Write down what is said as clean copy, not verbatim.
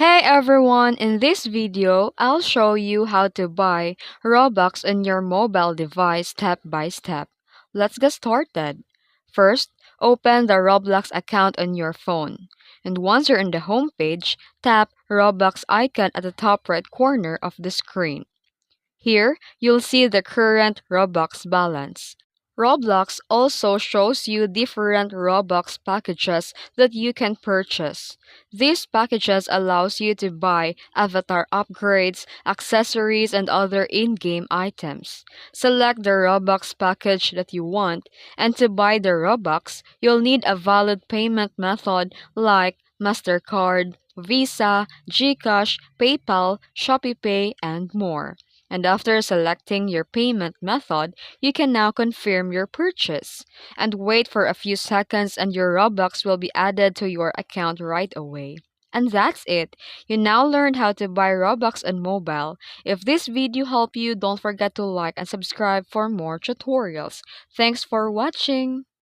Hey everyone, in this video, I'll show you how to buy Robux on your mobile device step by step. Let's get started. First, open the Roblox account on your phone. And once you're in the home page, tap Roblox icon at the top right corner of the screen. Here, you'll see the current Robux balance. Roblox also shows you different Robux packages that you can purchase. These packages allows you to buy avatar upgrades, accessories, and other in-game items. Select the Robux package that you want, and to buy the Robux, you'll need a valid payment method like MasterCard, Visa, GCash, PayPal, ShopeePay, and more. And after selecting your payment method, you can now confirm your purchase. And wait for a few seconds and your Robux will be added to your account right away. And that's it. You now learned how to buy Robux on mobile. If this video helped you, don't forget to like and subscribe for more tutorials. Thanks for watching.